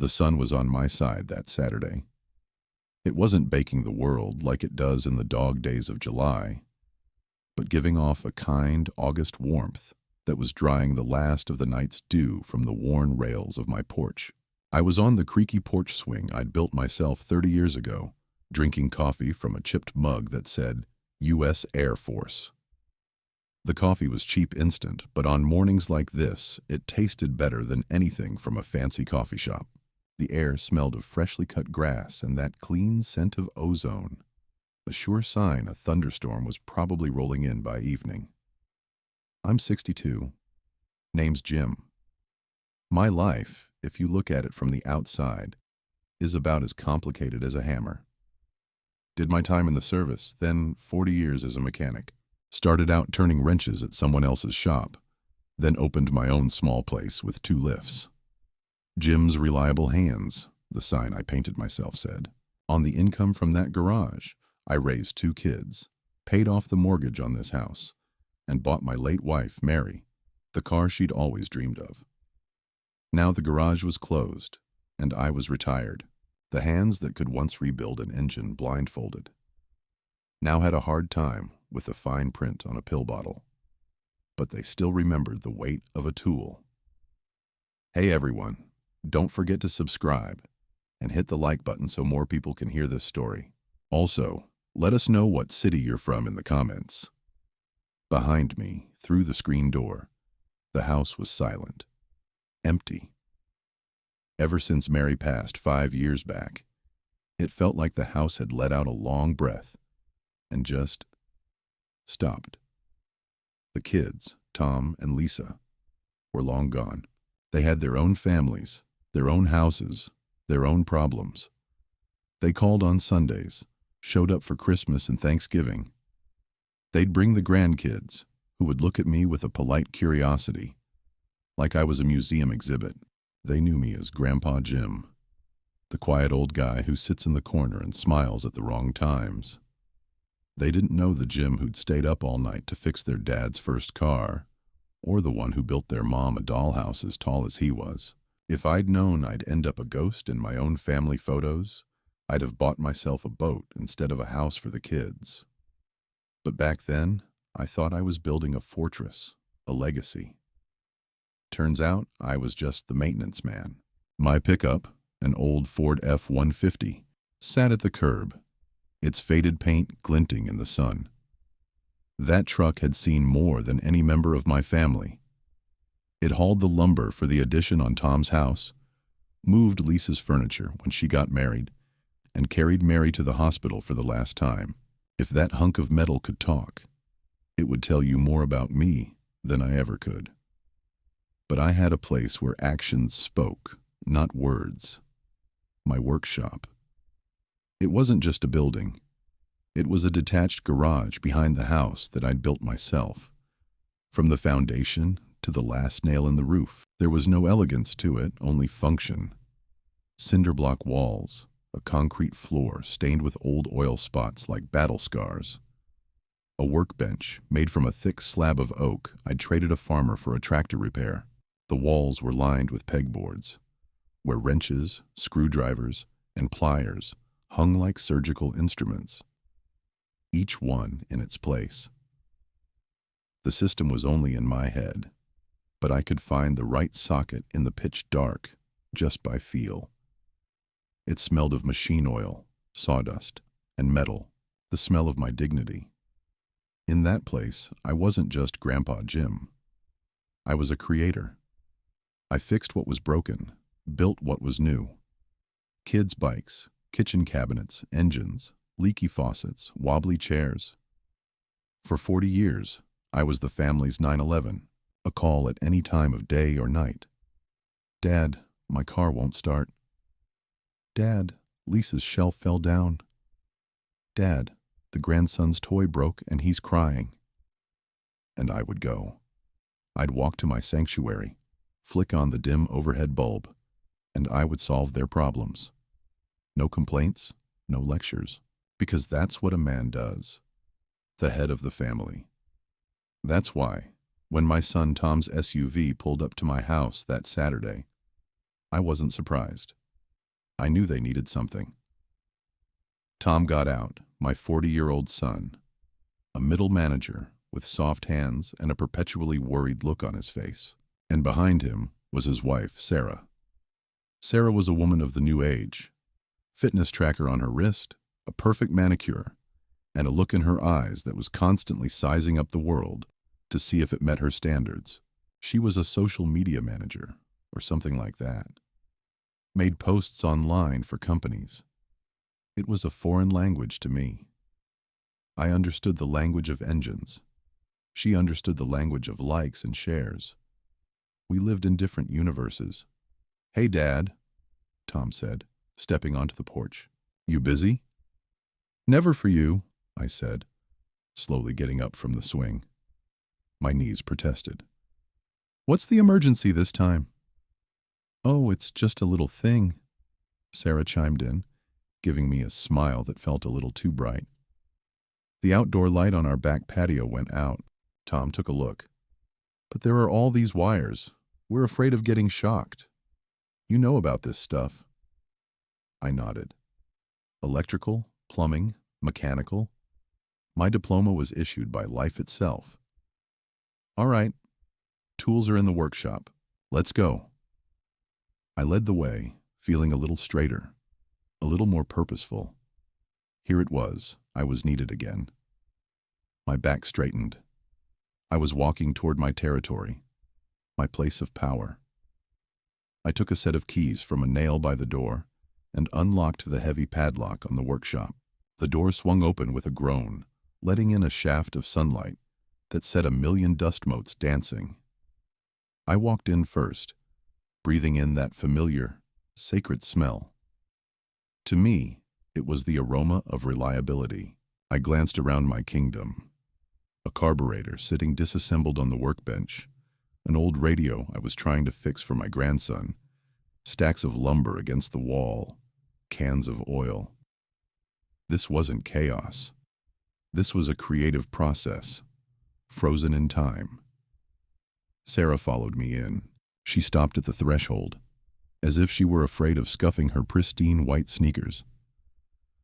The sun was on my side that Saturday. It wasn't baking the world like it does in the dog days of July, but giving off a kind August warmth that was drying the last of the night's dew from the worn rails of my porch. I was on the creaky porch swing I'd built myself 30 years ago, drinking coffee from a chipped mug that said, U.S. Air Force. The coffee was cheap instant, but on mornings like this, it tasted better than anything from a fancy coffee shop. The air smelled of freshly cut grass and that clean scent of ozone, a sure sign a thunderstorm was probably rolling in by evening. I'm 62. Name's Jim. My life, if you look at it from the outside, is about as complicated as a hammer. Did my time in the service, then 40 years as a mechanic. Started out turning wrenches at someone else's shop, then opened my own small place with 2 lifts. Jim's Reliable Hands, the sign I painted myself said. On the income from that garage, I raised 2 kids, paid off the mortgage on this house, and bought my late wife, Mary, the car she'd always dreamed of. Now the garage was closed, and I was retired. The hands that could once rebuild an engine blindfolded now had a hard time with the fine print on a pill bottle, but they still remembered the weight of a tool. Hey everyone, don't forget to subscribe and hit the like button so more people can hear this story. Also, let us know what city you're from in the comments. Behind me, through the screen door, the house was silent, empty. Ever since Mary passed 5 years back, it felt like the house had let out a long breath and just stopped. The kids, Tom and Lisa, were long gone. They had their own families, their own houses, their own problems. They called on Sundays, showed up for Christmas and Thanksgiving. They'd bring the grandkids, who would look at me with a polite curiosity, like I was a museum exhibit. They knew me as Grandpa Jim, the quiet old guy who sits in the corner and smiles at the wrong times. They didn't know the Jim who'd stayed up all night to fix their dad's first car, or the one who built their mom a dollhouse as tall as he was. If I'd known I'd end up a ghost in my own family photos, I'd have bought myself a boat instead of a house for the kids. But back then, I thought I was building a fortress, a legacy. Turns out I was just the maintenance man. My pickup, an old Ford F-150, sat at the curb, its faded paint glinting in the sun. That truck had seen more than any member of my family. It hauled the lumber for the addition on Tom's house, moved Lisa's furniture when she got married, and carried Mary to the hospital for the last time. If that hunk of metal could talk, it would tell you more about me than I ever could. But I had a place where actions spoke, not words. My workshop. It wasn't just a building. It was a detached garage behind the house that I'd built myself. From the foundation to the last nail in the roof, there was no elegance to it, only function. Cinder block walls, a concrete floor stained with old oil spots like battle scars. A workbench made from a thick slab of oak I'd traded a farmer for a tractor repair. The walls were lined with pegboards, where wrenches, screwdrivers, and pliers hung like surgical instruments, each one in its place. The system was only in my head, but I could find the right socket in the pitch dark just by feel. It smelled of machine oil, sawdust, and metal, the smell of my dignity. In that place, I wasn't just Grandpa Jim. I was a creator. I fixed what was broken, built what was new. Kids' bikes, kitchen cabinets, engines, leaky faucets, wobbly chairs. For 40 years, I was the family's 911, a call at any time of day or night. Dad, my car won't start. Dad, Lisa's shelf fell down. Dad, the grandson's toy broke and he's crying. And I would go. I'd walk to my sanctuary, flick on the dim overhead bulb, and I would solve their problems. No complaints, no lectures, because that's what a man does, the head of the family. That's why, when my son Tom's SUV pulled up to my house that Saturday, I wasn't surprised. I knew they needed something. Tom got out, my 40-year-old son, a middle manager with soft hands and a perpetually worried look on his face. And behind him was his wife, Sarah. Sarah was a woman of the new age, fitness tracker on her wrist, a perfect manicure, and a look in her eyes that was constantly sizing up the world to see if it met her standards. She was a social media manager, or something like that. Made posts online for companies. It was a foreign language to me. I understood the language of engines. She understood the language of likes and shares. We lived in different universes. "Hey, Dad," Tom said, stepping onto the porch. "You busy?" "Never for you," I said, slowly getting up from the swing. My knees protested. "What's the emergency this time?" "Oh, it's just a little thing," Sarah chimed in, giving me a smile that felt a little too bright. The outdoor light on our back patio went out. Tom took a look. "But there are all these wires. We're afraid of getting shocked. You know about this stuff." I nodded. Electrical, plumbing, mechanical. My diploma was issued by life itself. "All right. Tools are in the workshop. Let's go." I led the way, feeling a little straighter, a little more purposeful. Here it was. I was needed again. My back straightened. I was walking toward my territory, my place of power. I took a set of keys from a nail by the door and unlocked the heavy padlock on the workshop. The door swung open with a groan, letting in a shaft of sunlight that set a million dust motes dancing. I walked in first, breathing in that familiar, sacred smell. To me, it was the aroma of reliability. I glanced around my kingdom. A carburetor sitting disassembled on the workbench, an old radio I was trying to fix for my grandson, stacks of lumber against the wall, cans of oil. This wasn't chaos. This was a creative process, frozen in time. Sarah followed me in. She stopped at the threshold, as if she were afraid of scuffing her pristine white sneakers.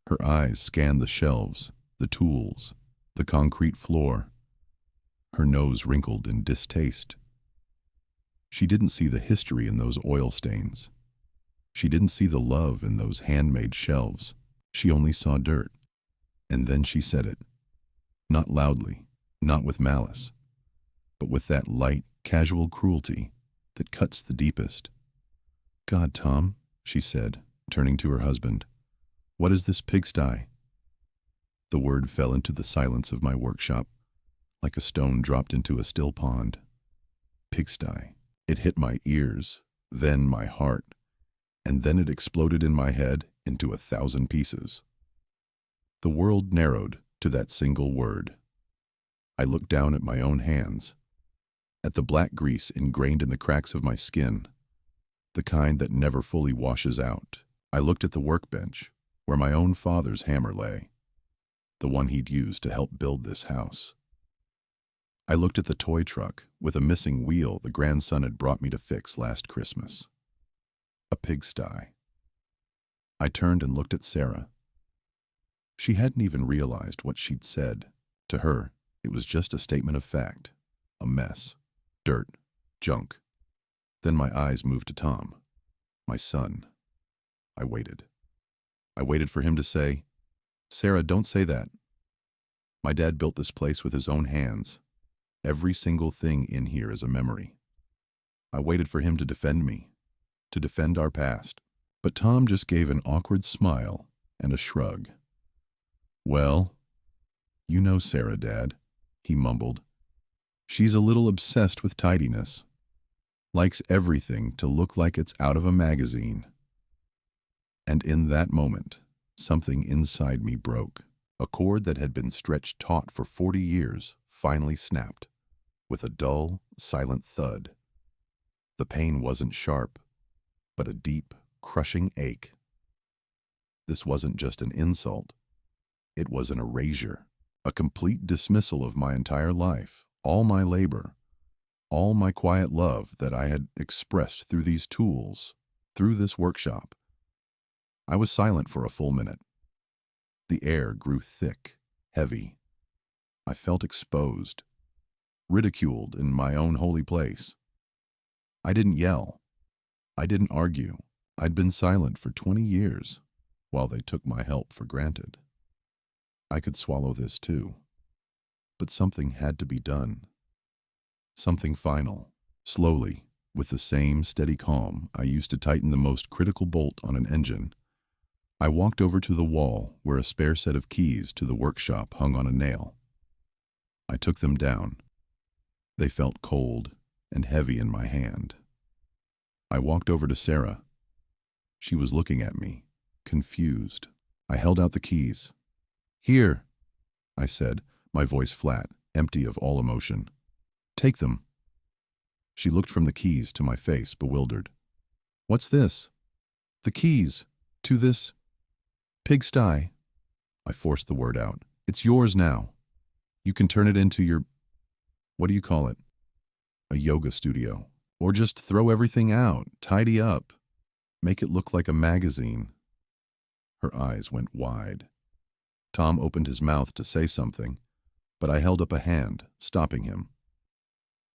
Her eyes scanned the shelves, the tools, the concrete floor. Her nose wrinkled in distaste. She didn't see the history in those oil stains. She didn't see the love in those handmade shelves. She only saw dirt. And then she said it. Not loudly, not with malice, but with that light, casual cruelty that cuts the deepest. "God, Tom," she said, turning to her husband, "what is this pigsty?" The word fell into the silence of my workshop, like a stone dropped into a still pond. Pigsty. It hit my ears, then my heart, and then it exploded in my head into 1,000 pieces. The world narrowed to that single word. I looked down at my own hands, at the black grease ingrained in the cracks of my skin, the kind that never fully washes out. I looked at the workbench, where my own father's hammer lay, the one he'd used to help build this house. I looked at the toy truck with a missing wheel the grandson had brought me to fix last Christmas. A pigsty. I turned and looked at Sarah. She hadn't even realized what she'd said. To her, it was just a statement of fact. A mess. Dirt. Junk. Then my eyes moved to Tom, my son. I waited. I waited for him to say, "Sarah, don't say that. My dad built this place with his own hands. Every single thing in here is a memory." I waited for him to defend me, to defend our past. But Tom just gave an awkward smile and a shrug. "Well, you know Sarah, Dad," he mumbled. "She's a little obsessed with tidiness. Likes everything to look like it's out of a magazine." And in that moment, something inside me broke. A cord that had been stretched taut for 40 years finally snapped, with a dull, silent thud. The pain wasn't sharp, but a deep, crushing ache. This wasn't just an insult. It was an erasure, a complete dismissal of my entire life, all my labor, all my quiet love that I had expressed through these tools, through this workshop. I was silent for a full minute. The air grew thick, heavy. I felt exposed, ridiculed in my own holy place. I didn't yell. I didn't argue. I'd been silent for 20 years, while they took my help for granted. I could swallow this too. But something had to be done. Something final. Slowly, with the same steady calm I used to tighten the most critical bolt on an engine, I walked over to the wall where a spare set of keys to the workshop hung on a nail. I took them down. They felt cold and heavy in my hand. I walked over to Sarah. She was looking at me, confused. I held out the keys. "Here," I said, my voice flat, empty of all emotion. "Take them." She looked from the keys to my face, bewildered. "What's this?" "The keys to this pigsty." I forced the word out. "It's yours now. You can turn it into your, what do you call it? A yoga studio. Or just throw everything out, tidy up, make it look like a magazine." Her eyes went wide. Tom opened his mouth to say something, but I held up a hand, stopping him.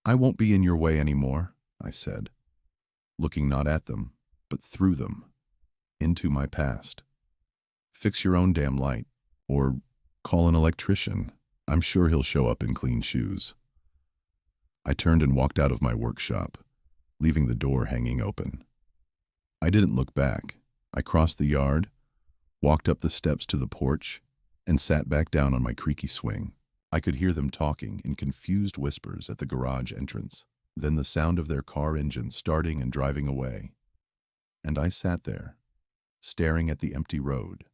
"I won't be in your way anymore," I said, looking not at them, but through them, into my past. "Fix your own damn light, or call an electrician. I'm sure he'll show up in clean shoes." I turned and walked out of my workshop, leaving the door hanging open. I didn't look back. I crossed the yard, walked up the steps to the porch, and sat back down on my creaky swing. I could hear them talking in confused whispers at the garage entrance, then the sound of their car engine starting and driving away. And I sat there, staring at the empty road.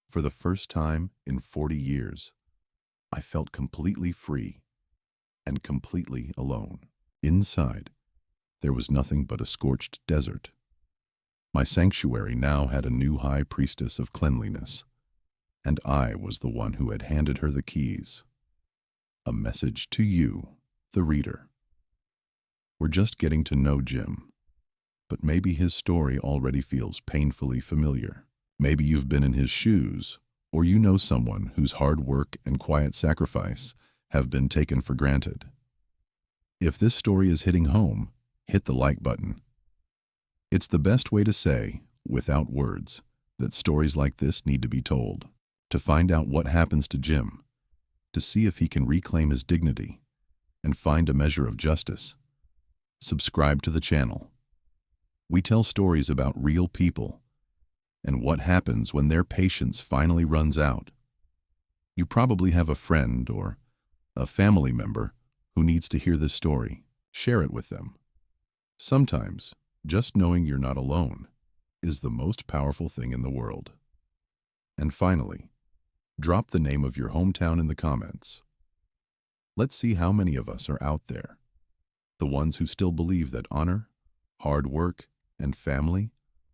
For the first time in 40 years, I felt completely free and completely alone. Inside, there was nothing but a scorched desert. My sanctuary now had a new high priestess of cleanliness, and I was the one who had handed her the keys. A message to you, the reader. We're just getting to know Jim, but maybe his story already feels painfully familiar. Maybe you've been in his shoes, or you know someone whose hard work and quiet sacrifice have been taken for granted. If this story is hitting home, hit the like button. It's the best way to say, without words, that stories like this need to be told. To find out what happens to Jim, to see if he can reclaim his dignity, and find a measure of justice, subscribe to the channel. We tell stories about real people and what happens when their patience finally runs out. You probably have a friend or a family member who needs to hear this story. Share it with them. Sometimes, just knowing you're not alone is the most powerful thing in the world. And finally, drop the name of your hometown in the comments. Let's see how many of us are out there, the ones who still believe that honor, hard work, and family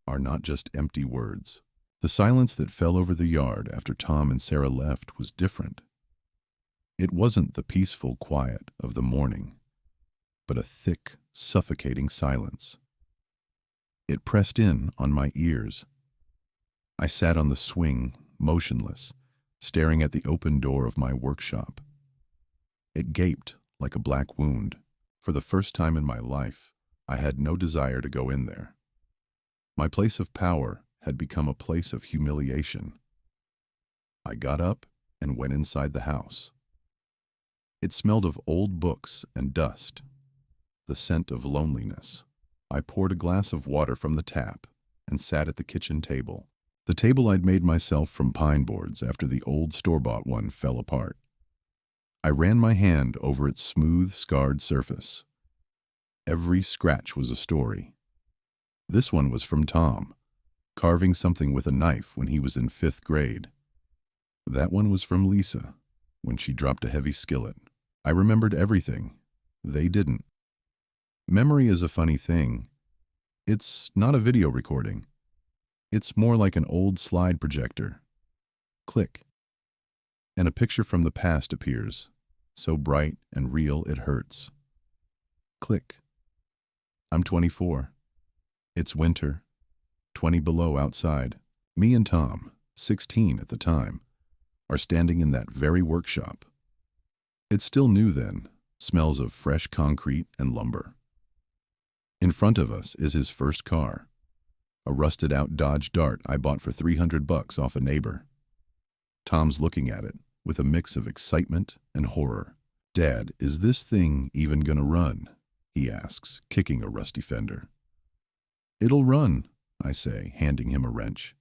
are not just empty words. The silence that fell over the yard after Tom and Sarah left was different. It wasn't the peaceful quiet of the morning, but a thick, suffocating silence. It pressed in on my ears. I sat on the swing, motionless, staring at the open door of my workshop. It gaped like a black wound. For the first time in my life, I had no desire to go in there. My place of power had become a place of humiliation. I got up and went inside the house. It smelled of old books and dust, the scent of loneliness. I poured a glass of water from the tap and sat at the kitchen table. The table I'd made myself from pine boards after the old store-bought one fell apart. I ran my hand over its smooth, scarred surface. Every scratch was a story. This one was from Tom, carving something with a knife when he was in 5th grade. That one was from Lisa, when she dropped a heavy skillet. I remembered everything. They didn't. Memory is a funny thing. It's not a video recording. It's more like an old slide projector. Click. And a picture from the past appears, so bright and real it hurts. Click. I'm 24. It's winter, 20 below outside. Me and Tom, 16 at the time, are standing in that very workshop. It's still new then, smells of fresh concrete and lumber. In front of us is his first car, a rusted-out Dodge Dart I bought for $300 off a neighbor. Tom's looking at it with a mix of excitement and horror. "Dad, is this thing even gonna run?" he asks, kicking a rusty fender. "It'll run," I say, handing him a wrench.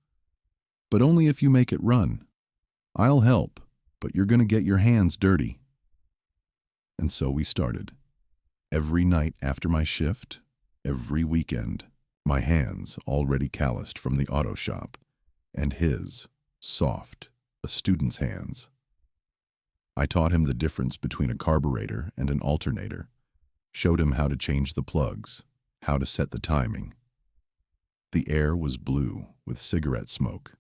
"But only if you make it run. I'll help, but you're gonna get your hands dirty." And so we started. Every night after my shift, every weekend, my hands already calloused from the auto shop, and his, soft, a student's hands. I taught him the difference between a carburetor and an alternator, showed him how to change the plugs, how to set the timing. The air was blue with cigarette smoke,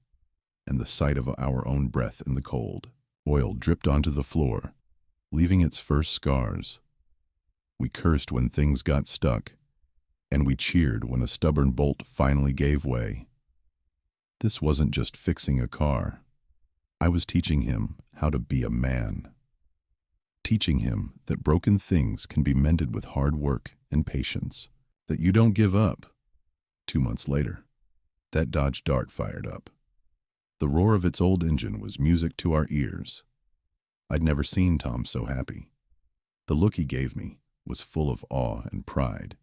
and the sight of our own breath in the cold. Oil dripped onto the floor, leaving its first scars. We cursed when things got stuck, and we cheered when a stubborn bolt finally gave way. This wasn't just fixing a car. I was teaching him how to be a man. Teaching him that broken things can be mended with hard work and patience, that you don't give up. 2 months later, that Dodge Dart fired up. The roar of its old engine was music to our ears. I'd never seen Tom so happy. The look he gave me was full of awe and pride.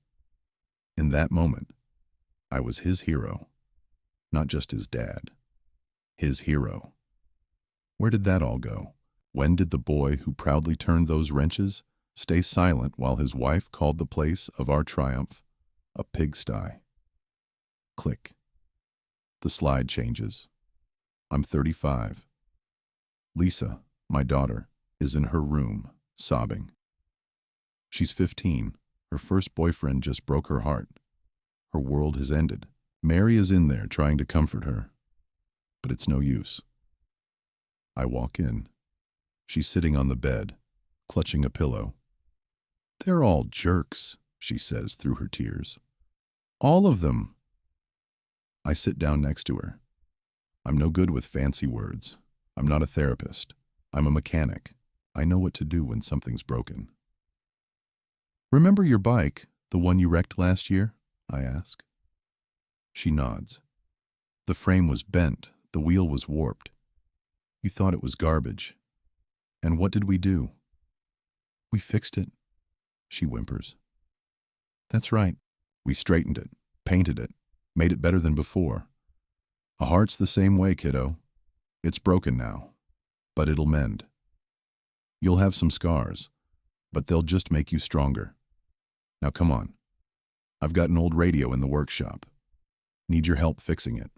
In that moment, I was his hero, not just his dad. His hero. Where did that all go? When did the boy who proudly turned those wrenches stay silent while his wife called the place of our triumph a pigsty? Click. The slide changes. I'm 35. Lisa, my daughter, is in her room, sobbing. She's 15. Her first boyfriend just broke her heart. Her world has ended. Mary is in there trying to comfort her, but it's no use. I walk in. She's sitting on the bed, clutching a pillow. "They're all jerks," she says through her tears. "All of them." I sit down next to her. I'm no good with fancy words. I'm not a therapist. I'm a mechanic. I know what to do when something's broken. "Remember your bike, the one you wrecked last year?" I ask. She nods. "The frame was bent, the wheel was warped. You thought it was garbage. And what did we do?" "We fixed it," she whimpers. "That's right. We straightened it, painted it, made it better than before. A heart's the same way, kiddo. It's broken now, but it'll mend. You'll have some scars, but they'll just make you stronger. Now come on. I've got an old radio in the workshop. Need your help fixing it."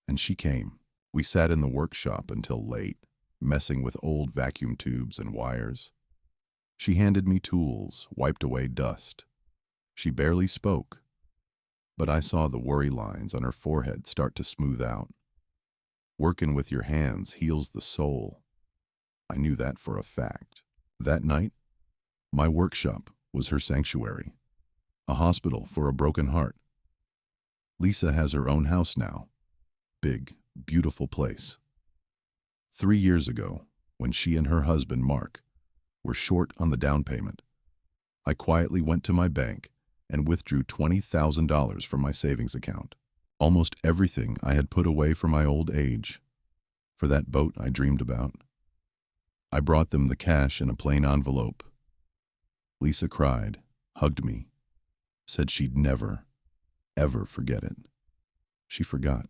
And she came. We sat in the workshop until late, messing with old vacuum tubes and wires. She handed me tools, wiped away dust. She barely spoke, but I saw the worry lines on her forehead start to smooth out. Working with your hands heals the soul. I knew that for a fact. That night, my workshop was her sanctuary, a hospital for a broken heart. Lisa has her own house now. Big, beautiful place. 3 years ago, when she and her husband, Mark, were short on the down payment, I quietly went to my bank and withdrew $20,000 from my savings account. Almost everything I had put away for my old age, for that boat I dreamed about. I brought them the cash in a plain envelope. Lisa cried, hugged me, said she'd never, ever forget it. She forgot.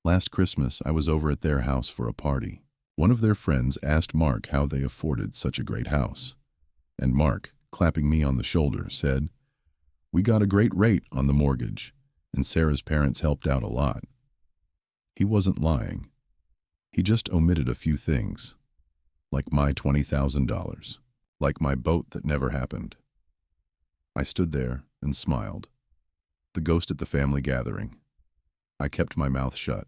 Last Christmas, I was over at their house for a party. One of their friends asked Mark how they afforded such a great house. And Mark, clapping me on the shoulder, said, "We got a great rate on the mortgage, and Sarah's parents helped out a lot." He wasn't lying. He just omitted a few things, like my $20,000, like my boat that never happened. I stood there and smiled. The ghost at the family gathering. I kept my mouth shut.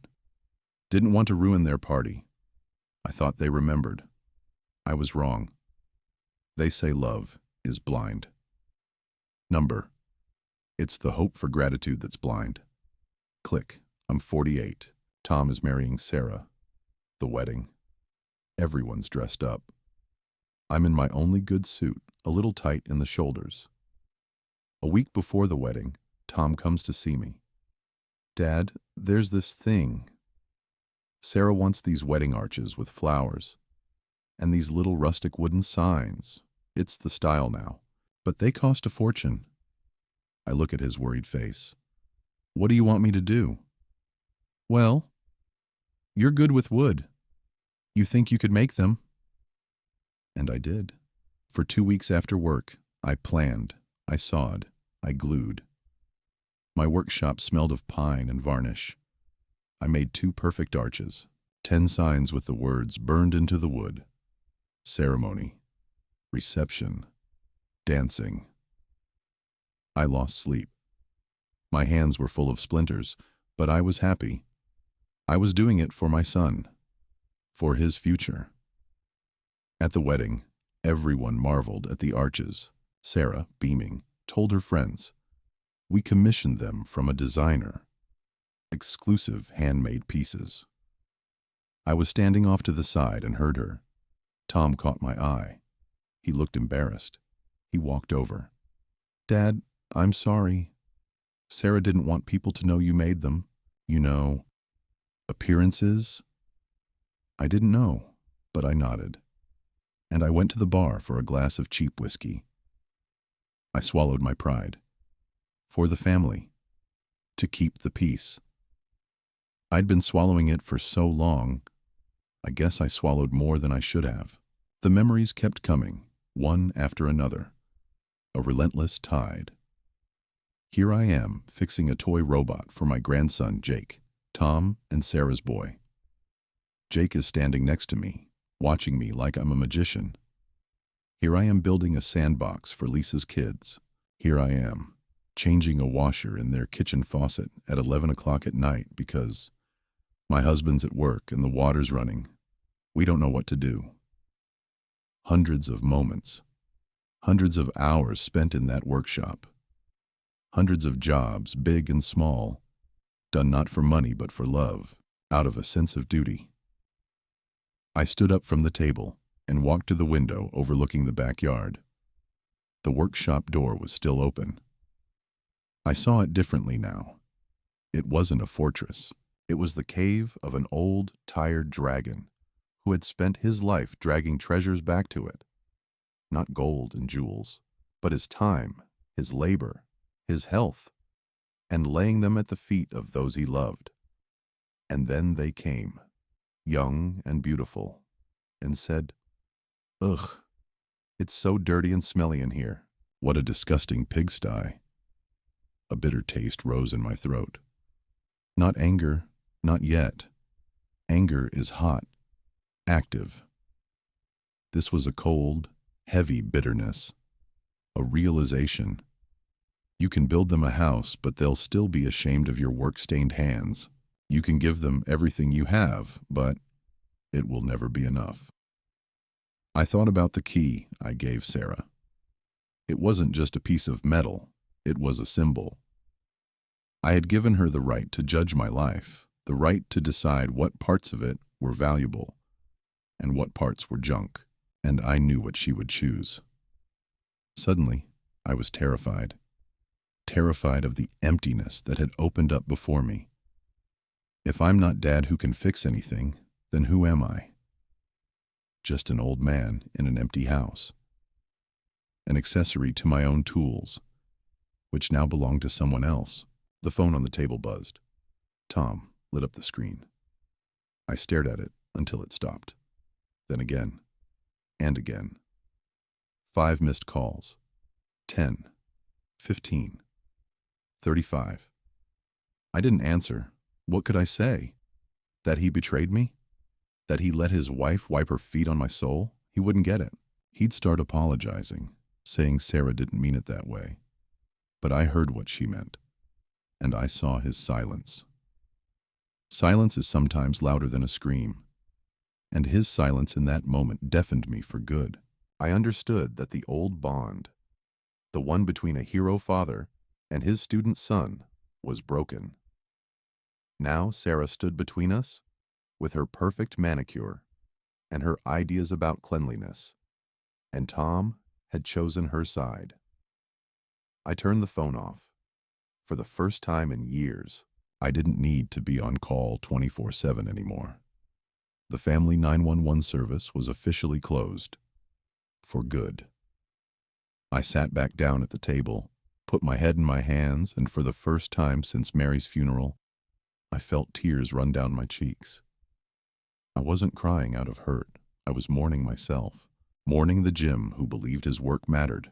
Didn't want to ruin their party. I thought they remembered. I was wrong. They say love is blind. Number. It's the hope for gratitude that's blind. Click. I'm 48. Tom is marrying Sarah. The wedding. Everyone's dressed up. I'm in my only good suit, a little tight in the shoulders. A week before the wedding, Tom comes to see me. Dad, there's this thing. Sarah wants these wedding arches with flowers and these little rustic wooden signs. It's the style now, but they cost a fortune. I look at his worried face. What do you want me to do? Well, you're good with wood. You think you could make them? And I did. For 2 weeks after work, I planned, I sawed, I glued. My workshop smelled of pine and varnish. I made 2 perfect arches, 10 signs with the words burned into the wood. Ceremony, reception, dancing. I lost sleep. My hands were full of splinters, but I was happy. I was doing it for my son, for his future. At the wedding, everyone marveled at the arches. Sarah, beaming, told her friends, "We commissioned them from a designer. Exclusive handmade pieces." I was standing off to the side and heard her. Tom caught my eye. He looked embarrassed. He walked over. "Dad, I'm sorry. Sarah didn't want people to know you made them. You know, appearances." I didn't know, but I nodded. And I went to the bar for a glass of cheap whiskey. I swallowed my pride. For the family. To keep the peace. I'd been swallowing it for so long, I guess I swallowed more than I should have. The memories kept coming, one after another. A relentless tide. Here I am, fixing a toy robot for my grandson, Jake, Tom and Sarah's boy. Jake is standing next to me, watching me like I'm a magician. Here I am building a sandbox for Lisa's kids. Here I am, changing a washer in their kitchen faucet at 11 o'clock at night because my husband's at work and the water's running. We don't know what to do. Hundreds of moments, hundreds of hours spent in that workshop. Hundreds of jobs, big and small, done not for money but for love, out of a sense of duty. I stood up from the table and walked to the window overlooking the backyard. The workshop door was still open. I saw it differently now. It wasn't a fortress. It was the cave of an old, tired dragon who had spent his life dragging treasures back to it. Not gold and jewels, but his time, his labor, his health, and laying them at the feet of those he loved. And then they came, young and beautiful, and said, "Ugh, it's so dirty and smelly in here. What a disgusting pigsty." A bitter taste rose in my throat. Not anger, not yet. Anger is hot, active. This was a cold, heavy bitterness, a realization. You can build them a house, but they'll still be ashamed of your work-stained hands. You can give them everything you have, but it will never be enough. I thought about the key I gave Sarah. It wasn't just a piece of metal, it was a symbol. I had given her the right to judge my life, the right to decide what parts of it were valuable and what parts were junk, and I knew what she would choose. Suddenly, I was terrified. Terrified of the emptiness that had opened up before me. If I'm not Dad who can fix anything, then who am I? Just an old man in an empty house. An accessory to my own tools, which now belong to someone else. The phone on the table buzzed. Tom lit up the screen. I stared at it until it stopped. Then again, and again. 5 missed calls. 10, 15, 35. I didn't answer. What could I say? That he betrayed me? That he let his wife wipe her feet on my soul? He wouldn't get it. He'd start apologizing, saying Sarah didn't mean it that way. But I heard what she meant, and I saw his silence. Silence is sometimes louder than a scream, and his silence in that moment deafened me for good. I understood that the old bond, the one between a hero father and his student son, was broken. Now Sarah stood between us with her perfect manicure and her ideas about cleanliness, and Tom had chosen her side. I turned the phone off. For the first time in years, I didn't need to be on call 24/7 anymore. The family 911 service was officially closed. For good. I sat back down at the table, put my head in my hands, and for the first time since Mary's funeral, I felt tears run down my cheeks. I wasn't crying out of hurt. I was mourning myself, mourning the Jim who believed his work mattered.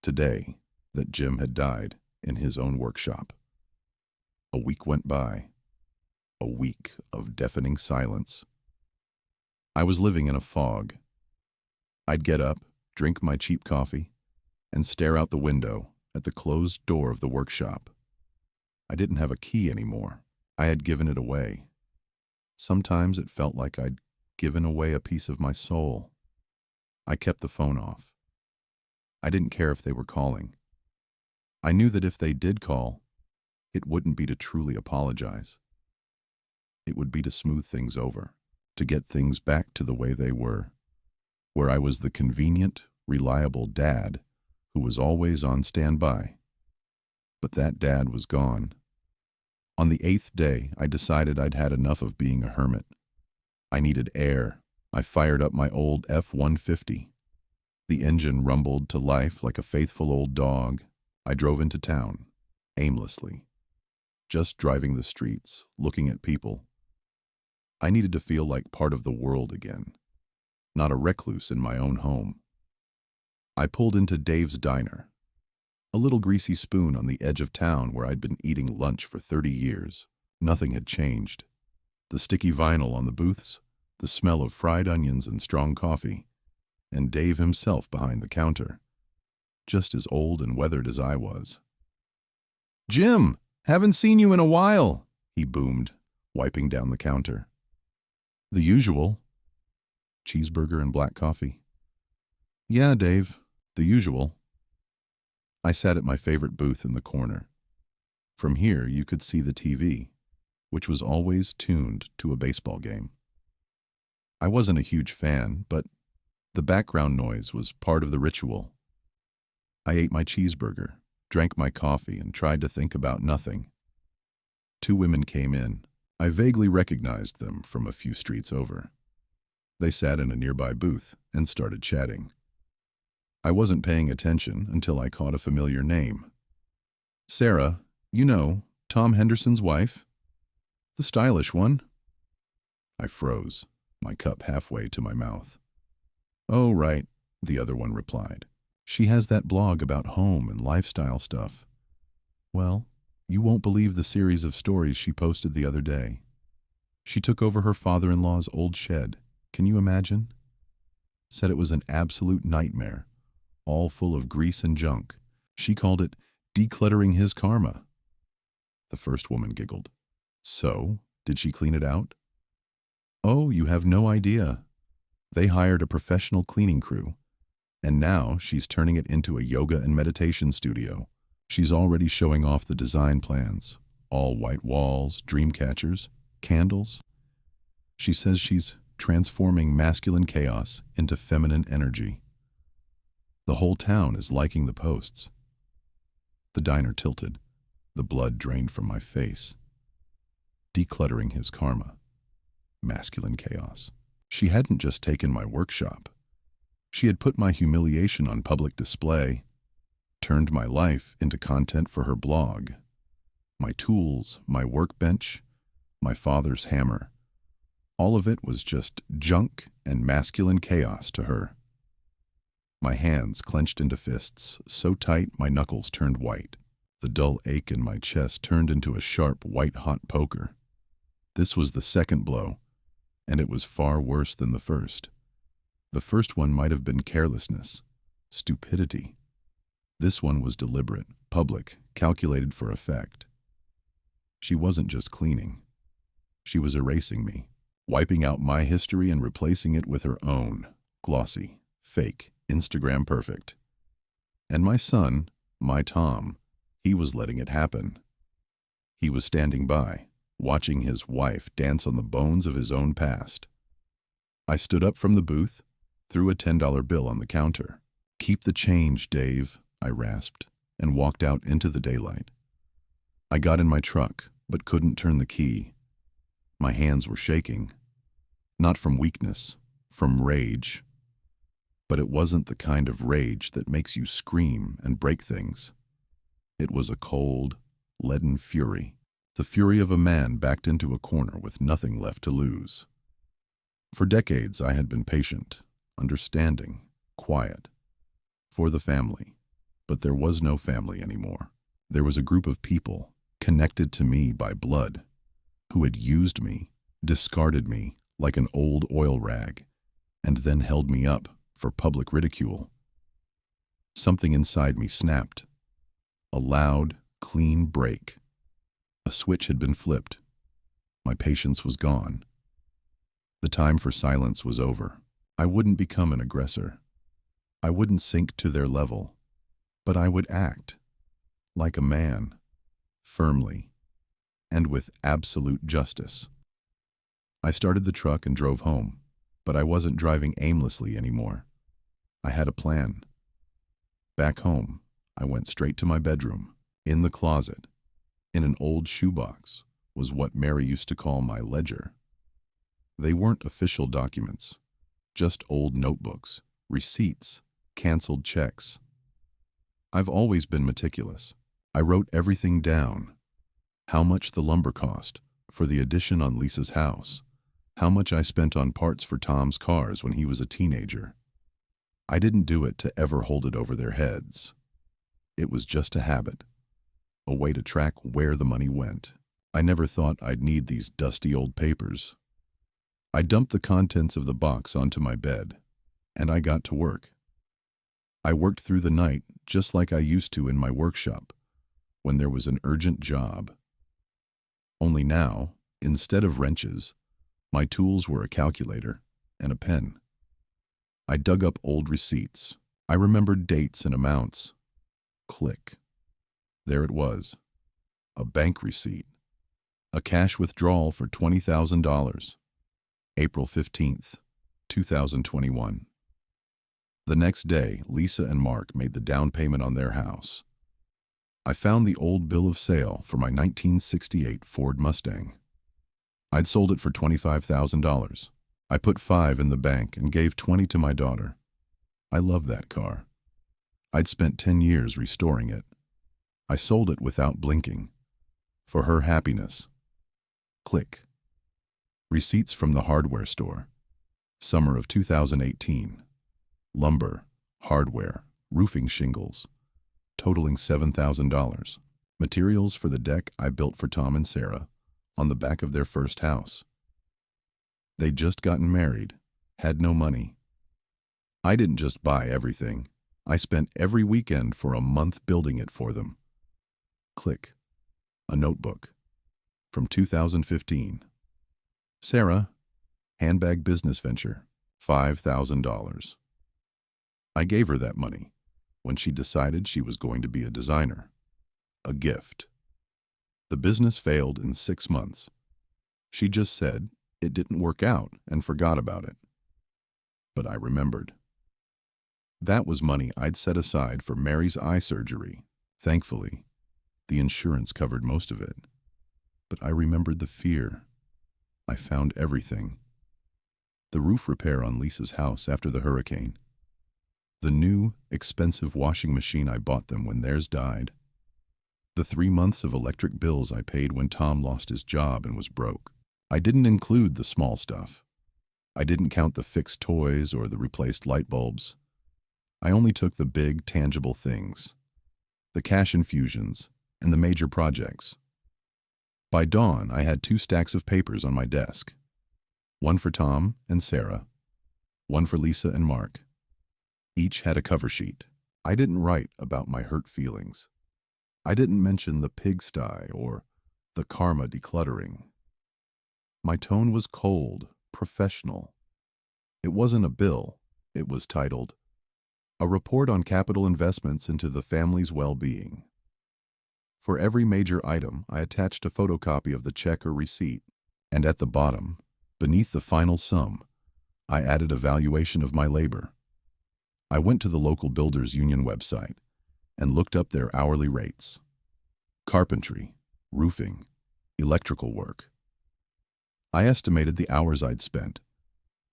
Today, that Jim had died in his own workshop. A week went by, a week of deafening silence. I was living in a fog. I'd get up, drink my cheap coffee, and stare out the window at the closed door of the workshop. I didn't have a key anymore. I had given it away. Sometimes it felt like I'd given away a piece of my soul. I kept the phone off. I didn't care if they were calling. I knew that if they did call, it wouldn't be to truly apologize. It would be to smooth things over, to get things back to the way they were, where I was the convenient, reliable dad who was always on standby. But that dad was gone. On the 8th day, I decided I'd had enough of being a hermit. I needed air. I fired up my old F-150. The engine rumbled to life like a faithful old dog. I drove into town, aimlessly, just driving the streets, looking at people. I needed to feel like part of the world again, not a recluse in my own home. I pulled into Dave's Diner, a little greasy spoon on the edge of town where I'd been eating lunch for 30 years. Nothing had changed. The sticky vinyl on the booths, the smell of fried onions and strong coffee, and Dave himself behind the counter, just as old and weathered as I was. "Jim, haven't seen you in a while," he boomed, wiping down the counter. "The usual." "Cheeseburger and black coffee." "Yeah, Dave, the usual." I sat at my favorite booth in the corner. From here, you could see the TV, which was always tuned to a baseball game. I wasn't a huge fan, but the background noise was part of the ritual. I ate my cheeseburger, drank my coffee, and tried to think about nothing. 2 women came in. I vaguely recognized them from a few streets over. They sat in a nearby booth and started chatting. I wasn't paying attention until I caught a familiar name. "Sarah, you know, Tom Henderson's wife? The stylish one?" I froze, my cup halfway to my mouth. "Oh, right," the other one replied. "She has that blog about home and lifestyle stuff. Well, you won't believe the series of stories she posted the other day. She took over her father-in-law's old shed. Can you imagine? Said it was an absolute nightmare, all full of grease and junk. She called it decluttering his karma." The first woman giggled. "So, did she clean it out?" "Oh, you have no idea. They hired a professional cleaning crew, and now she's turning it into a yoga and meditation studio. She's already showing off the design plans, all white walls, dream catchers, candles. She says she's transforming masculine chaos into feminine energy. The whole town is liking the posts." The diner tilted. The blood drained from my face. Decluttering his karma. Masculine chaos. She hadn't just taken my workshop. She had put my humiliation on public display, turned my life into content for her blog. My tools, my workbench, my father's hammer. All of it was just junk and masculine chaos to her. My hands clenched into fists, so tight my knuckles turned white. The dull ache in my chest turned into a sharp, white-hot poker. This was the second blow, and it was far worse than the first. The first one might have been carelessness, stupidity. This one was deliberate, public, calculated for effect. She wasn't just cleaning. She was erasing me, wiping out my history and replacing it with her own, glossy, fake, Instagram perfect. And my son, my Tom, he was letting it happen. He was standing by, watching his wife dance on the bones of his own past. I stood up from the booth, threw a $10 bill on the counter. "Keep the change, Dave," I rasped, and walked out into the daylight. I got in my truck, but couldn't turn the key. My hands were shaking. Not from weakness, from rage. But it wasn't the kind of rage that makes you scream and break things. It was a cold, leaden fury. The fury of a man backed into a corner with nothing left to lose. For decades I had been patient, understanding, quiet, for the family. But there was no family anymore. There was a group of people, connected to me by blood, who had used me, discarded me like an old oil rag, and then held me up for public ridicule. Something inside me snapped. A loud, clean break. A switch had been flipped. My patience was gone. The time for silence was over. I wouldn't become an aggressor. I wouldn't sink to their level. But I would act like a man, firmly, and with absolute justice. I started the truck and drove home, but I wasn't driving aimlessly anymore. I had a plan. Back home, I went straight to my bedroom. In the closet, in an old shoebox, was what Mary used to call my ledger. They weren't official documents, just old notebooks, receipts, canceled checks. I've always been meticulous. I wrote everything down. How much the lumber cost for the addition on Lisa's house. How much I spent on parts for Tom's cars when he was a teenager. I didn't do it to ever hold it over their heads. It was just a habit, a way to track where the money went. I never thought I'd need these dusty old papers. I dumped the contents of the box onto my bed, and I got to work. I worked through the night just like I used to in my workshop when there was an urgent job. Only now, instead of wrenches, my tools were a calculator and a pen. I dug up old receipts. I remembered dates and amounts. Click. There it was. A bank receipt. A cash withdrawal for $20,000. April 15th, 2021. The next day, Lisa and Mark made the down payment on their house. I found the old bill of sale for my 1968 Ford Mustang. I'd sold it for $25,000. I put $5 in the bank and gave $20 to my daughter. I love that car. I'd spent 10 years restoring it. I sold it without blinking. For her happiness. Click. Receipts from the hardware store. Summer of 2018. Lumber, hardware, roofing shingles, totaling $7,000. Materials for the deck I built for Tom and Sarah on the back of their first house. They'd just gotten married, had no money. I didn't just buy everything. I spent every weekend for a month building it for them. Click. A notebook. From 2015. Sarah, handbag business venture, $5,000. I gave her that money when she decided she was going to be a designer. A gift. The business failed in 6 months. She just said it didn't work out and forgot about it. But I remembered. That was money I'd set aside for Mary's eye surgery. Thankfully, the insurance covered most of it. But I remembered the fear. I found everything. The roof repair on Lisa's house after the hurricane. The new, expensive washing machine I bought them when theirs died. The 3 months of electric bills I paid when Tom lost his job and was broke. I didn't include the small stuff. I didn't count the fixed toys or the replaced light bulbs. I only took the big, tangible things. The cash infusions and the major projects. By dawn, I had 2 stacks of papers on my desk. One for Tom and Sarah. One for Lisa and Mark. Each had a cover sheet. I didn't write about my hurt feelings. I didn't mention the pigsty or the karma decluttering. My tone was cold, professional. It wasn't a bill. It was titled, "A Report on Capital Investments into the Family's Well-Being." For every major item, I attached a photocopy of the check or receipt, and at the bottom, beneath the final sum, I added a valuation of my labor. I went to the local builders union website and looked up their hourly rates. Carpentry, roofing, electrical work. I estimated the hours I'd spent,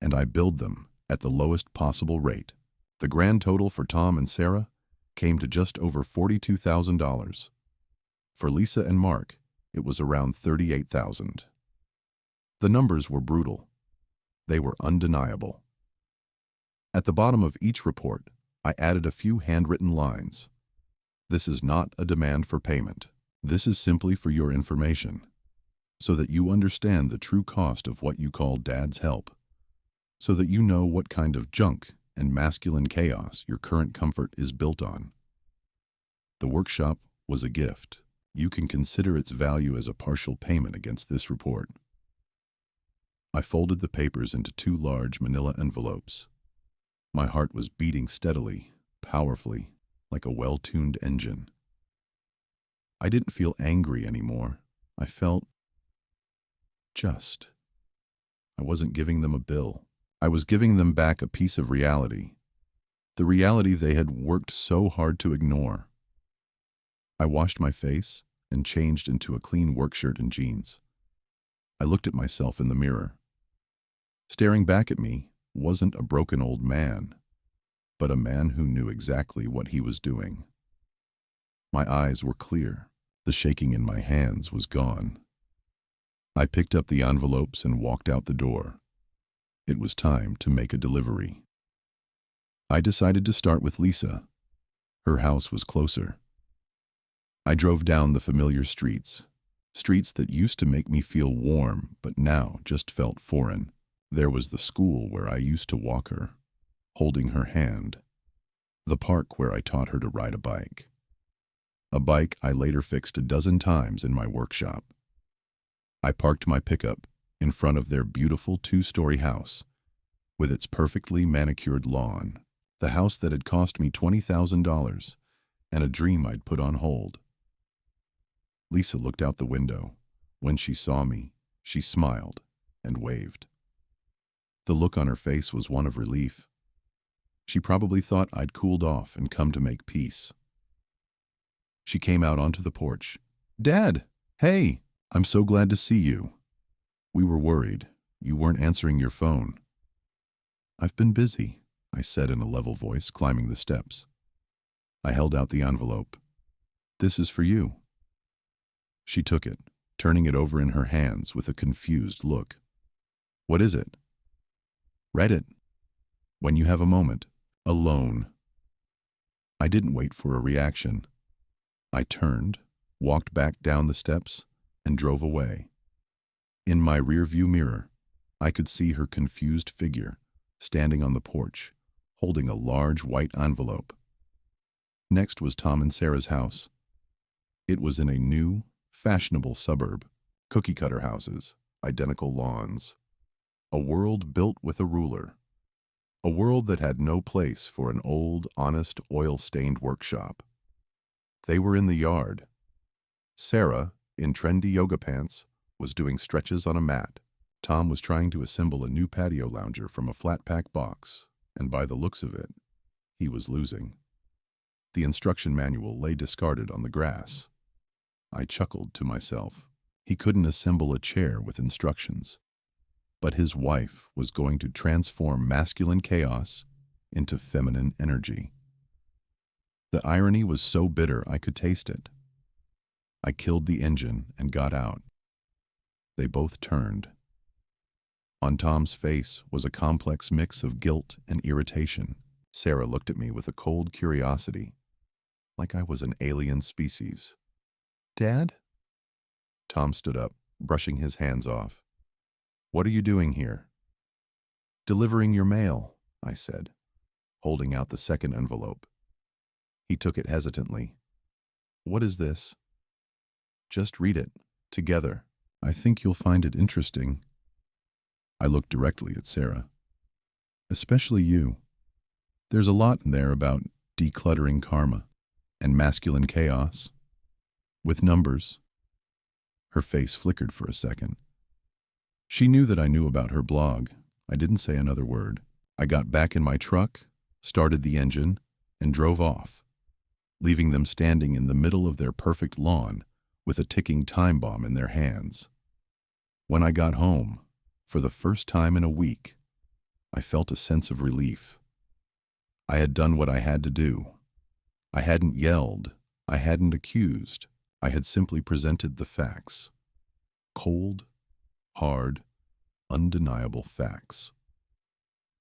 and I billed them at the lowest possible rate. The grand total for Tom and Sarah came to just over $42,000. For Lisa and Mark, it was around $38,000. The numbers were brutal. They were undeniable. At the bottom of each report, I added a few handwritten lines. This is not a demand for payment. This is simply for your information, so that you understand the true cost of what you call Dad's help, so that you know what kind of junk and masculine chaos your current comfort is built on. The workshop was a gift. You can consider its value as a partial payment against this report. I folded the papers into 2 large manila envelopes. My heart was beating steadily, powerfully, like a well-tuned engine. I didn't feel angry anymore. I felt just. I wasn't giving them a bill. I was giving them back a piece of reality, the reality they had worked so hard to ignore. I washed my face and changed into a clean work shirt and jeans. I looked at myself in the mirror. Staring back at me wasn't a broken old man, but a man who knew exactly what he was doing. My eyes were clear. The shaking in my hands was gone. I picked up the envelopes and walked out the door. It was time to make a delivery. I decided to start with Lisa. Her house was closer. I drove down the familiar streets that used to make me feel warm, but now just felt foreign. There was the school where I used to walk her, holding her hand. The park where I taught her to ride a bike. A bike I later fixed a dozen times in my workshop. I parked my pickup in front of their beautiful 2-story house, with its perfectly manicured lawn, the house that had cost me $20,000 and a dream I'd put on hold. Lisa looked out the window. When she saw me, she smiled and waved. The look on her face was one of relief. She probably thought I'd cooled off and come to make peace. She came out onto the porch. "Dad, hey, I'm so glad to see you. We were worried. You weren't answering your phone." "I've been busy," I said in a level voice, climbing the steps. I held out the envelope. "This is for you." She took it, turning it over in her hands with a confused look. "What is it?" "Read it. When you have a moment. Alone." I didn't wait for a reaction. I turned, walked back down the steps, and drove away. In my rearview mirror, I could see her confused figure standing on the porch, holding a large white envelope. Next was Tom and Sarah's house. It was in a new, fashionable suburb, cookie-cutter houses, identical lawns. A world built with a ruler. A world that had no place for an old, honest, oil-stained workshop. They were in the yard. Sarah, in trendy yoga pants, was doing stretches on a mat. Tom was trying to assemble a new patio lounger from a flat-pack box, and by the looks of it, he was losing. The instruction manual lay discarded on the grass. I chuckled to myself. He couldn't assemble a chair with instructions. But his wife was going to transform masculine chaos into feminine energy. The irony was so bitter I could taste it. I killed the engine and got out. They both turned. On Tom's face was a complex mix of guilt and irritation. Sarah looked at me with a cold curiosity, like I was an alien species. "Dad?" Tom stood up, brushing his hands off. "What are you doing here?" "Delivering your mail," I said, holding out the second envelope. He took it hesitantly. "What is this?" "Just read it, together. I think you'll find it interesting." I looked directly at Sarah. "Especially you. There's a lot in there about decluttering karma and masculine chaos. With numbers. Her face flickered for a second. She knew that I knew about her blog. I didn't say another word. I got back in my truck, started the engine, and drove off, leaving them standing in the middle of their perfect lawn with a ticking time bomb in their hands. When I got home, for the first time in a week, I felt a sense of relief. I had done what I had to do. I hadn't yelled. I hadn't accused. I had simply presented the facts. Cold, hard, undeniable facts.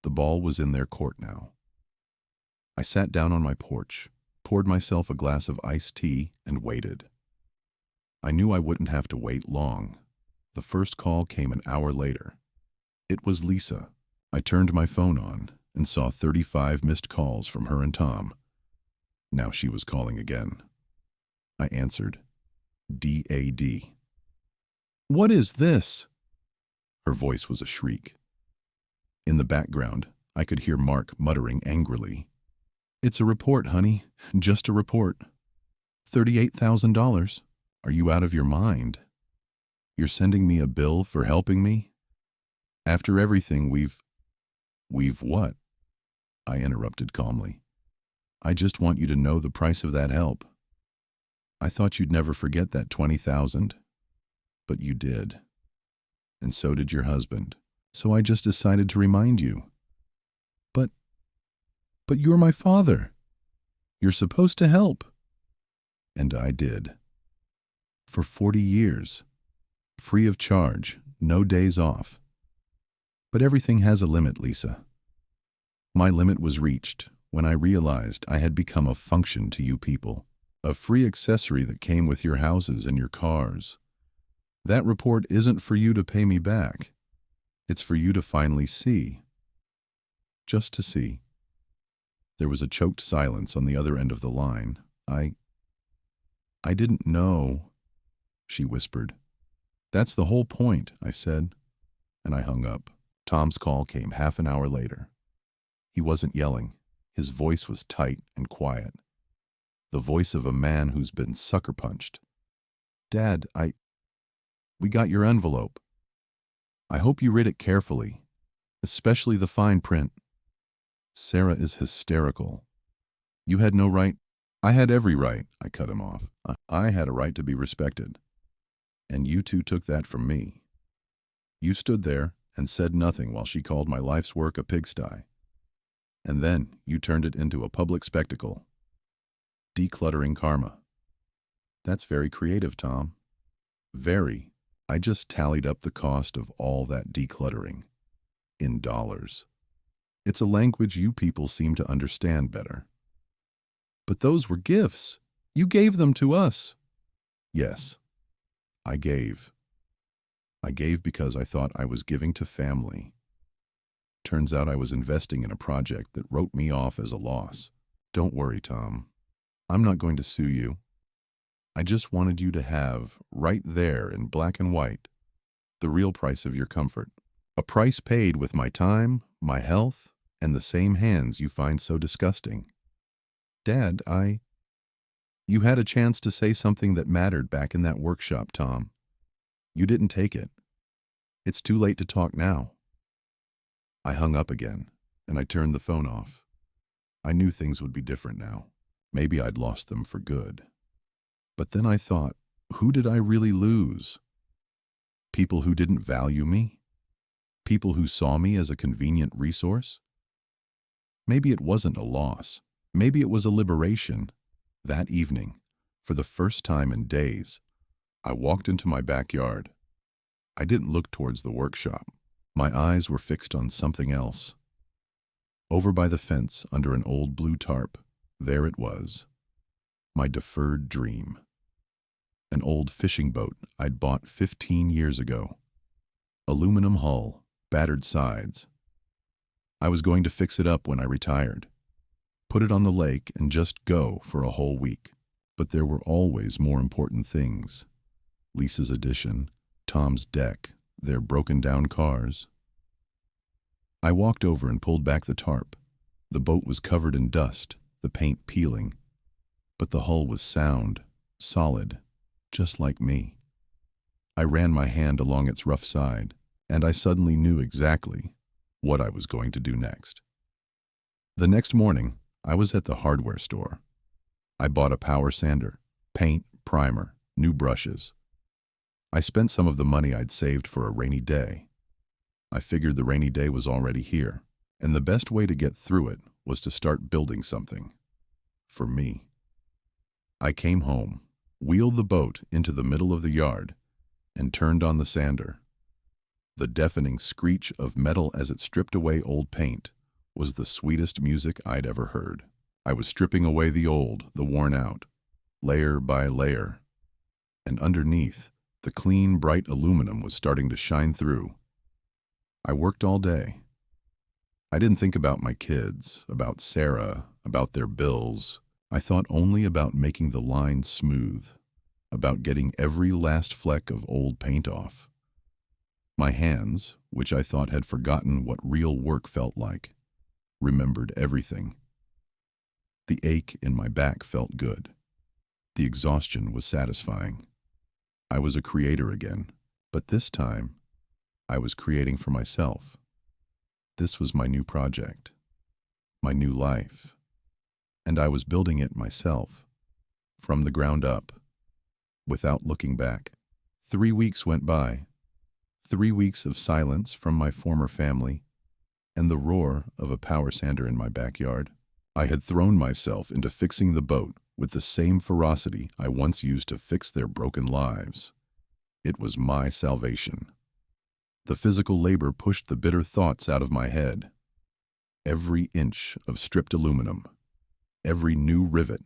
The ball was in their court now. I sat down on my porch, poured myself a glass of iced tea, and waited. I knew I wouldn't have to wait long. The first call came an hour later. It was Lisa. I turned my phone on and saw 35 missed calls from her and Tom. Now she was calling again. I answered. DAD. What is this? Her voice was a shriek. In the background, I could hear Mark muttering angrily. It's a report, honey. Just a report. $38,000. Are you out of your mind? You're sending me a bill for helping me? After everything We've what? I interrupted calmly. I just want you to know the price of that help. I thought you'd never forget that $20,000. But you did. And so did your husband. So I just decided to remind you. But you're my father. You're supposed to help. And I did. For 40 years. Free of charge, no days off. But everything has a limit, Lisa. My limit was reached when I realized I had become a function to you people, a free accessory that came with your houses and your cars. That report isn't for you to pay me back. It's for you to finally see. Just to see. There was a choked silence on the other end of the line. I didn't know, she whispered. That's the whole point, I said, and I hung up. Tom's call came half an hour later. He wasn't yelling. His voice was tight and quiet. The voice of a man who's been sucker punched. Dad, we got your envelope. I hope you read it carefully, especially the fine print. Sarah is hysterical. You had no right. I had every right, I cut him off. I had a right to be respected. And you two took that from me. You stood there and said nothing while she called my life's work a pigsty. And then you turned it into a public spectacle. Decluttering karma. That's very creative, Tom. Very. I just tallied up the cost of all that decluttering. In dollars. It's a language you people seem to understand better. But those were gifts. You gave them to us. Yes, I gave. I gave because I thought I was giving to family. Turns out I was investing in a project that wrote me off as a loss. Don't worry, Tom. I'm not going to sue you. I just wanted you to have, right there in black and white, the real price of your comfort. A price paid with my time, my health, and the same hands you find so disgusting. Dad, You had a chance to say something that mattered back in that workshop, Tom. You didn't take it. It's too late to talk now. I hung up again, and I turned the phone off. I knew things would be different now. Maybe I'd lost them for good. But then I thought, who did I really lose? People who didn't value me? People who saw me as a convenient resource? Maybe it wasn't a loss. Maybe it was a liberation. That evening, for the first time in days, I walked into my backyard. I didn't look towards the workshop. My eyes were fixed on something else. Over by the fence, under an old blue tarp, there it was. My deferred dream. An old fishing boat I'd bought 15 years ago. Aluminum hull, battered sides. I was going to fix it up when I retired. Put it on the lake and just go for a whole week. But there were always more important things. Lisa's addition, Tom's deck, their broken down cars. I walked over and pulled back the tarp. The boat was covered in dust, the paint peeling. But the hull was sound, solid. just like me. I ran my hand along its rough side, and I suddenly knew exactly what I was going to do next. The next morning, I was at the hardware store. I bought a power sander, paint, primer, new brushes. I spent some of the money I'd saved for a rainy day. I figured the rainy day was already here, and the best way to get through it was to start building something. For me. I came home, wheeled the boat into the middle of the yard, and turned on the sander. The deafening screech of metal as it stripped away old paint was the sweetest music I'd ever heard. I was stripping away the old, the worn out, layer by layer, and underneath, the clean, bright aluminum was starting to shine through. I worked all day. I didn't think about my kids, about Sarah, about their bills. I thought only about making the lines smooth, about getting every last fleck of old paint off. My hands, which I thought had forgotten what real work felt like, remembered everything. The ache in my back felt good. The exhaustion was satisfying. I was a creator again, but this time, I was creating for myself. This was my new project, my new life, and I was building it myself, from the ground up, without looking back. 3 weeks went by, 3 weeks of silence from my former family, and the roar of a power sander in my backyard. I had thrown myself into fixing the boat with the same ferocity I once used to fix their broken lives. It was my salvation. The physical labor pushed the bitter thoughts out of my head. Every inch of stripped aluminum, every new rivet,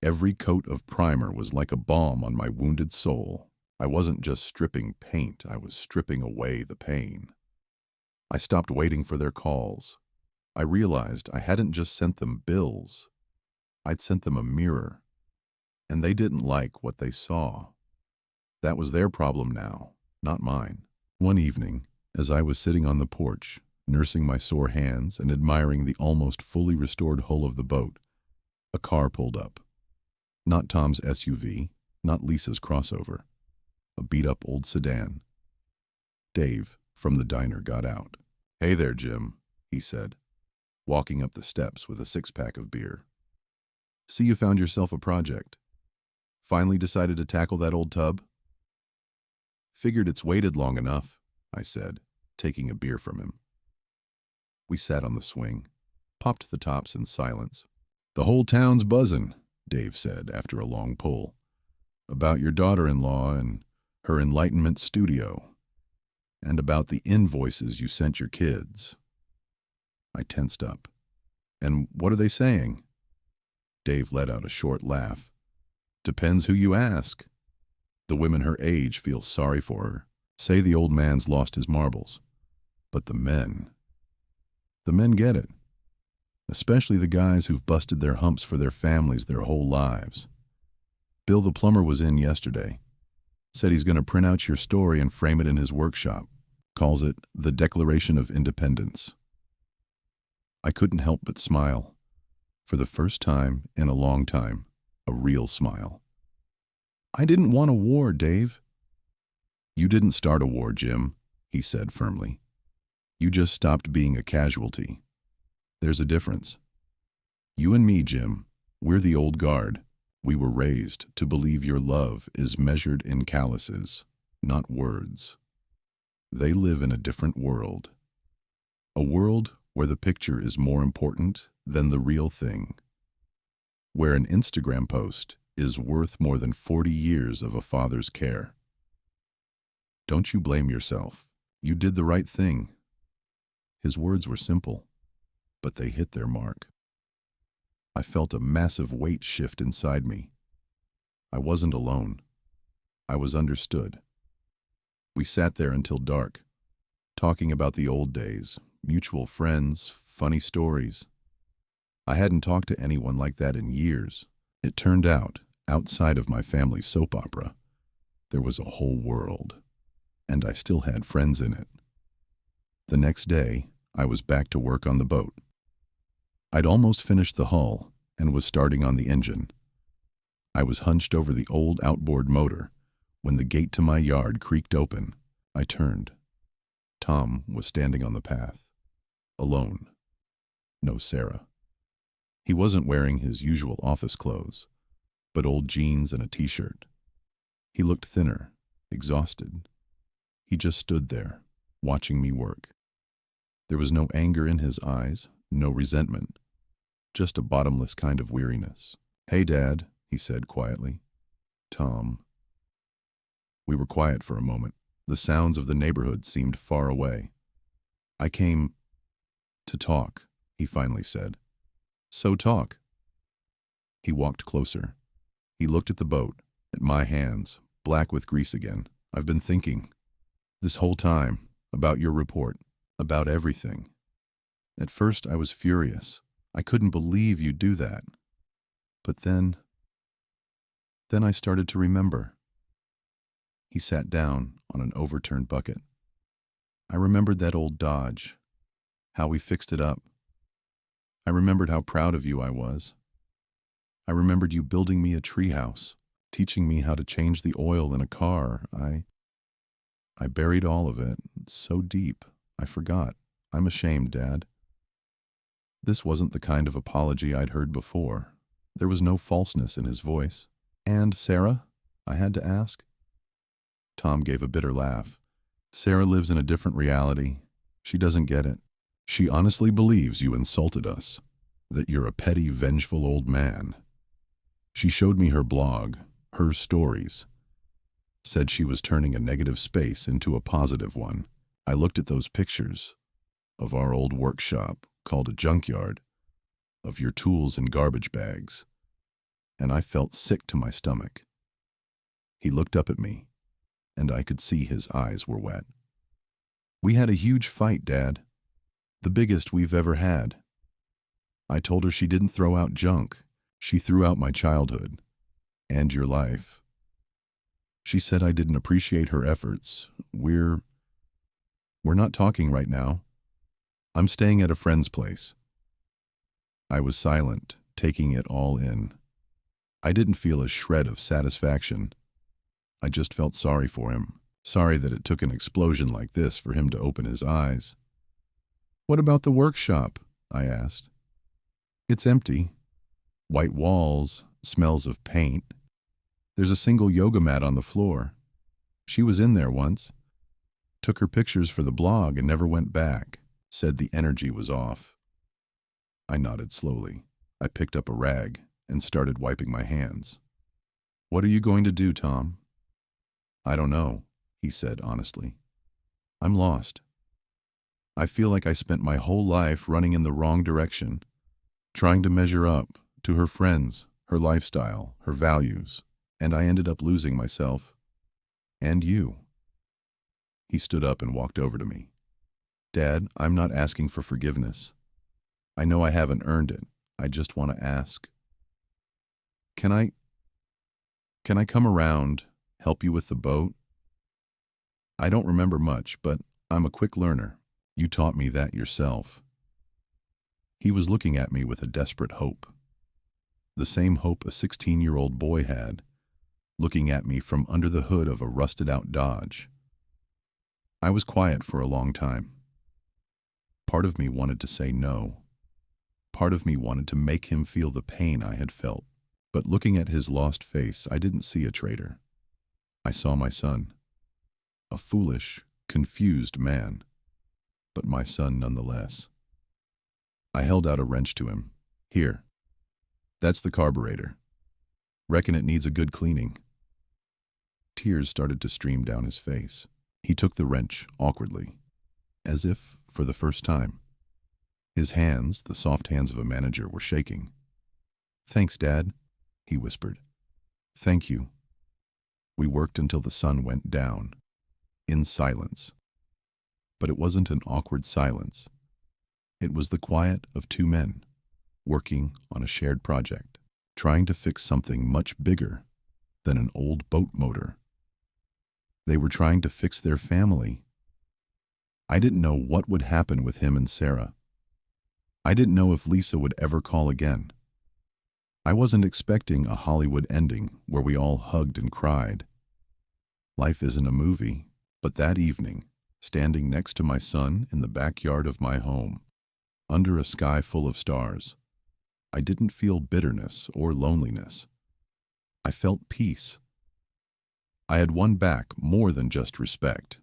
every coat of primer was like a balm on my wounded soul. I wasn't just stripping paint, I was stripping away the pain. I stopped waiting for their calls. I realized I hadn't just sent them bills. I'd sent them a mirror, and they didn't like what they saw. That was their problem now, not mine. One evening, as I was sitting on the porch, nursing my sore hands and admiring the almost fully restored hull of the boat, a car pulled up. Not Tom's SUV, not Lisa's crossover. A beat-up old sedan. Dave, from the diner, got out. "Hey there, Jim," he said, walking up the steps with a six-pack of beer. "See you found yourself a project. Finally decided to tackle that old tub?" "Figured it's waited long enough," I said, taking a beer from him. We sat on the swing, popped the tops in silence. "The whole town's buzzin'," Dave said after a long pull, "about your daughter-in-law and her Enlightenment studio, and about the invoices you sent your kids." I tensed up. "And what are they saying?" Dave let out a short laugh. "Depends who you ask. The women her age feel sorry for her, say the old man's lost his marbles. But the men get it. Especially the guys who've busted their humps for their families their whole lives. Bill the plumber was in yesterday. Said he's going to print out your story and frame it in his workshop. Calls it the Declaration of Independence." I couldn't help but smile. For the first time in a long time, a real smile. "I didn't want a war, Dave." "You didn't start a war, Jim," he said firmly. "You just stopped being a casualty. There's a difference. You and me, Jim, we're the old guard. We were raised to believe your love is measured in calluses, not words. They live in a different world. A world where the picture is more important than the real thing. Where an Instagram post is worth more than 40 years of a father's care. Don't you blame yourself. You did the right thing." His words were simple, but they hit their mark. I felt a massive weight shift inside me. I wasn't alone. I was understood. We sat there until dark, talking about the old days, mutual friends, funny stories. I hadn't talked to anyone like that in years. It turned out, outside of my family's soap opera, there was a whole world, and I still had friends in it. The next day, I was back to work on the boat. I'd almost finished the hull and was starting on the engine. I was hunched over the old outboard motor. When the gate to my yard creaked open, I turned. Tom was standing on the path, alone. No Sarah. He wasn't wearing his usual office clothes, but old jeans and a t-shirt. He looked thinner, exhausted. He just stood there, watching me work. There was no anger in his eyes, no resentment, just a bottomless kind of weariness. "Hey, Dad," he said quietly. "Tom." We were quiet for a moment. The sounds of the neighborhood seemed far away. "I came to talk," he finally said. "So talk." He walked closer. He looked at the boat, at my hands, black with grease again. "I've been thinking, this whole time, about your report, about everything. At first I was furious. I couldn't believe you'd do that. But then I started to remember." He sat down on an overturned bucket. "I remembered that old Dodge, how we fixed it up. I remembered how proud of you I was. I remembered you building me a treehouse, teaching me how to change the oil in a car. I buried all of it, so deep, I forgot. I'm ashamed, Dad." This wasn't the kind of apology I'd heard before. There was no falseness in his voice. "And Sarah?" I had to ask. Tom gave a bitter laugh. "Sarah lives in a different reality. She doesn't get it. She honestly believes you insulted us, that you're a petty, vengeful old man. She showed me her blog, her stories. Said she was turning a negative space into a positive one. I looked at those pictures of our old workshop, called a junkyard, of your tools in garbage bags, and I felt sick to my stomach." He looked up at me, and I could see his eyes were wet. "We had a huge fight, Dad. The biggest we've ever had. I told her she didn't throw out junk. She threw out my childhood and your life. She said I didn't appreciate her efforts. We're not talking right now. I'm staying at a friend's place." I was silent, taking it all in. I didn't feel a shred of satisfaction. I just felt sorry for him, sorry that it took an explosion like this for him to open his eyes. "What about the workshop?" I asked. "It's empty. White walls, smells of paint. There's a single yoga mat on the floor. She was in there once. Took her pictures for the blog and never went back. Said the energy was off." I nodded slowly. I picked up a rag and started wiping my hands. "What are you going to do, Tom?" "I don't know," he said honestly. "I'm lost. I feel like I spent my whole life running in the wrong direction, trying to measure up to her friends, her lifestyle, her values, and I ended up losing myself. And you." He stood up and walked over to me. "Dad, I'm not asking for forgiveness. I know I haven't earned it. I just want to ask. Can I come around, help you with the boat? I don't remember much, but I'm a quick learner. You taught me that yourself." He was looking at me with a desperate hope. The same hope a 16-year-old boy had, looking at me from under the hood of a rusted-out Dodge. I was quiet for a long time. Part of me wanted to say no. Part of me wanted to make him feel the pain I had felt. But looking at his lost face, I didn't see a traitor. I saw my son. A foolish, confused man, but my son nonetheless. I held out a wrench to him. "Here. That's the carburetor. Reckon it needs a good cleaning." Tears started to stream down his face. He took the wrench awkwardly, as if for the first time. His hands, the soft hands of a manager, were shaking. "Thanks, Dad," he whispered. "Thank you." We worked until the sun went down, in silence. But it wasn't an awkward silence. It was the quiet of two men, working on a shared project, trying to fix something much bigger than an old boat motor. They were trying to fix their family. I didn't know what would happen with him and Sarah. I didn't know if Lisa would ever call again. I wasn't expecting a Hollywood ending where we all hugged and cried. Life isn't a movie, but that evening, standing next to my son in the backyard of my home, under a sky full of stars, I didn't feel bitterness or loneliness. I felt peace. I had won back more than just respect.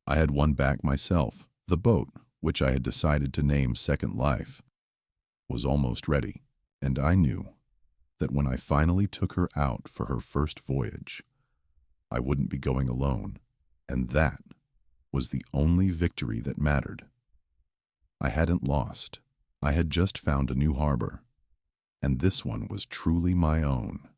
I had won back myself. The boat, which I had decided to name Second Life, was almost ready, and I knew that when I finally took her out for her first voyage, I wouldn't be going alone, and that was the only victory that mattered. I hadn't lost. I had just found a new harbor, and this one was truly my own.